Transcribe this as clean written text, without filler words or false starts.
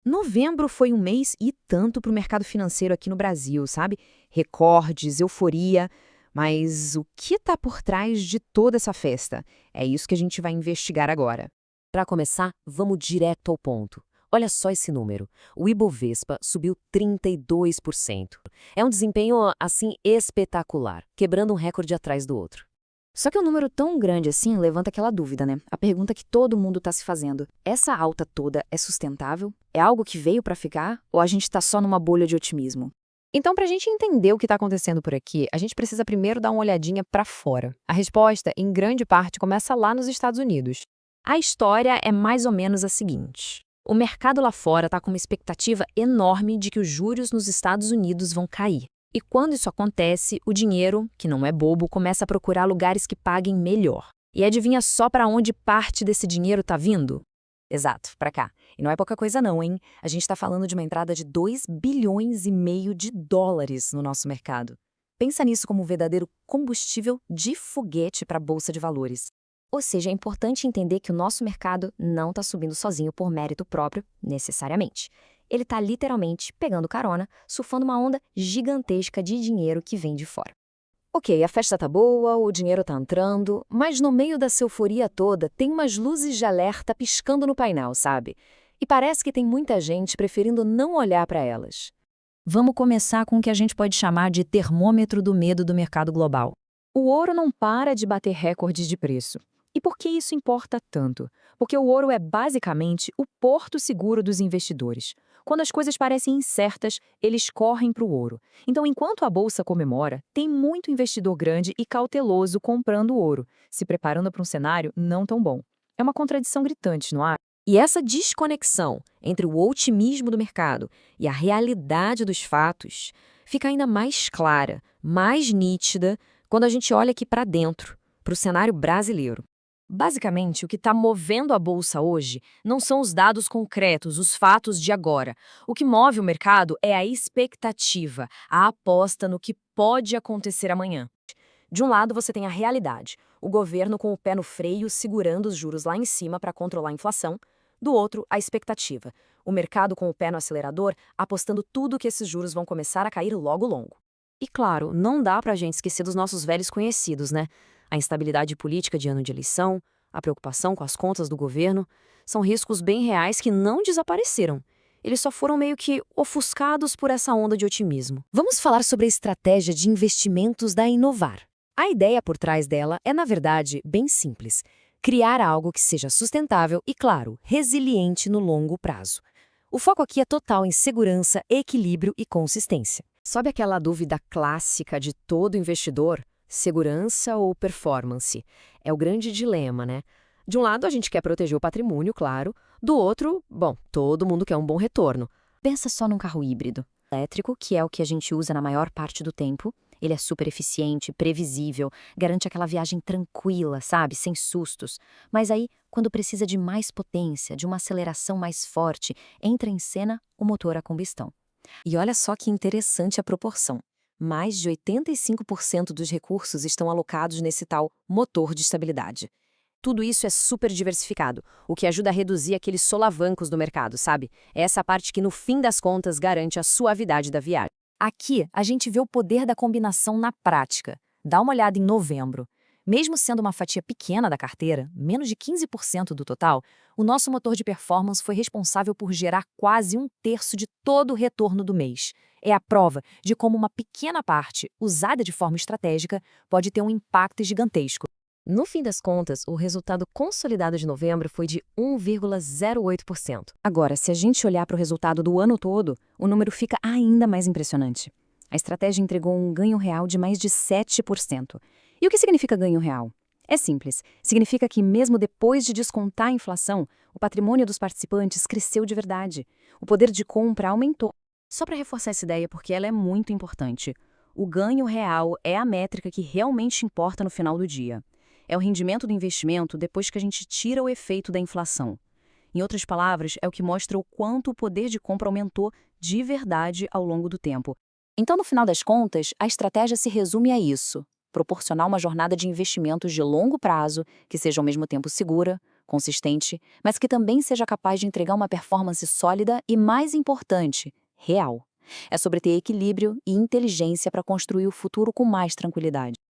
Novembro foi um mês e tanto para o mercado financeiro aqui no Brasil, sabe? Recordes, euforia. Mas o que está por trás de toda essa festa? É isso que a gente vai investigar agora. Para começar, vamos direto ao ponto. Olha só esse número. O Ibovespa subiu 32%. É um desempenho, assim, espetacular, quebrando um recorde atrás do outro. Só que um número tão grande assim levanta aquela dúvida, né? A pergunta que todo mundo está se fazendo. Essa alta toda é sustentável? É algo que veio para ficar? Ou a gente está só numa bolha de otimismo? Então, para a gente entender o que está acontecendo por aqui, a gente precisa primeiro dar uma olhadinha para fora. A resposta, em grande parte, começa lá nos Estados Unidos. A história é mais ou menos a seguinte. O mercado lá fora está com uma expectativa enorme de que os juros nos Estados Unidos vão cair. E quando isso acontece, o dinheiro, que não é bobo, começa a procurar lugares que paguem melhor. E adivinha só para onde parte desse dinheiro está vindo? Exato, para cá. E não é pouca coisa não, hein? A gente está falando de uma entrada de 2,5 bilhões no nosso mercado. Pensa nisso como um verdadeiro combustível de foguete para a Bolsa de Valores. Ou seja, é importante entender que o nosso mercado não está subindo sozinho por mérito próprio, necessariamente. Ele está literalmente pegando carona, surfando uma onda gigantesca de dinheiro que vem de fora. Ok, a festa tá boa, o dinheiro tá entrando, mas no meio dessa euforia toda tem umas luzes de alerta piscando no painel, sabe? E parece que tem muita gente preferindo não olhar para elas. Vamos começar com o que a gente pode chamar de termômetro do medo do mercado global. O ouro não para de bater recordes de preço. E por que isso importa tanto? Porque o ouro é basicamente o porto seguro dos investidores. Quando as coisas parecem incertas, eles correm para o ouro. Então, enquanto a bolsa comemora, tem muito investidor grande e cauteloso comprando ouro, se preparando para um cenário não tão bom. É uma contradição gritante, não há? E essa desconexão entre o otimismo do mercado e a realidade dos fatos fica ainda mais clara, mais nítida, quando a gente olha aqui para dentro, para o cenário brasileiro. Basicamente, o que está movendo a bolsa hoje não são os dados concretos, os fatos de agora. O que move o mercado é a expectativa, a aposta no que pode acontecer amanhã. De um lado, você tem a realidade, o governo com o pé no freio segurando os juros lá em cima para controlar a inflação. Do outro, a expectativa, o mercado com o pé no acelerador, apostando tudo que esses juros vão começar a cair logo longo. E claro, não dá para a gente esquecer dos nossos velhos conhecidos, né? A instabilidade política de ano de eleição, a preocupação com as contas do governo, são riscos bem reais que não desapareceram. Eles só foram meio que ofuscados por essa onda de otimismo. Vamos falar sobre a estratégia de investimentos da Inovar. A ideia por trás dela é, na verdade, bem simples. Criar algo que seja sustentável e, claro, resiliente no longo prazo. O foco aqui é total em segurança, equilíbrio e consistência. Sabe aquela dúvida clássica de todo investidor? Segurança ou performance? É o grande dilema, né? De um lado, a gente quer proteger o patrimônio, claro. Do outro, bom, todo mundo quer um bom retorno. Pensa só num carro híbrido. Elétrico, que é o que a gente usa na maior parte do tempo. Ele é super eficiente, previsível, garante aquela viagem tranquila, sabe? Sem sustos. Mas aí, quando precisa de mais potência, de uma aceleração mais forte, entra em cena o motor a combustão. E olha só que interessante a proporção. Mais de 85% dos recursos estão alocados nesse tal motor de estabilidade. Tudo isso é super diversificado, o que ajuda a reduzir aqueles solavancos do mercado, sabe? É essa parte que, no fim das contas, garante a suavidade da viagem. Aqui, a gente vê o poder da combinação na prática. Dá uma olhada em novembro. Mesmo sendo uma fatia pequena da carteira, menos de 15% do total, o nosso motor de performance foi responsável por gerar quase um terço de todo o retorno do mês. É a prova de como uma pequena parte, usada de forma estratégica, pode ter um impacto gigantesco. No fim das contas, o resultado consolidado de novembro foi de 1,08%. Agora, se a gente olhar para o resultado do ano todo, o número fica ainda mais impressionante. A estratégia entregou um ganho real de mais de 7%. E o que significa ganho real? É simples. Significa que, mesmo depois de descontar a inflação, o patrimônio dos participantes cresceu de verdade. O poder de compra aumentou. Só para reforçar essa ideia, porque ela é muito importante. O ganho real é a métrica que realmente importa no final do dia. É o rendimento do investimento depois que a gente tira o efeito da inflação. Em outras palavras, é o que mostra o quanto o poder de compra aumentou de verdade ao longo do tempo. Então, no final das contas, a estratégia se resume a isso: proporcionar uma jornada de investimentos de longo prazo, que seja ao mesmo tempo segura, consistente, mas que também seja capaz de entregar uma performance sólida e, mais importante, real. É sobre ter equilíbrio e inteligência para construir o futuro com mais tranquilidade.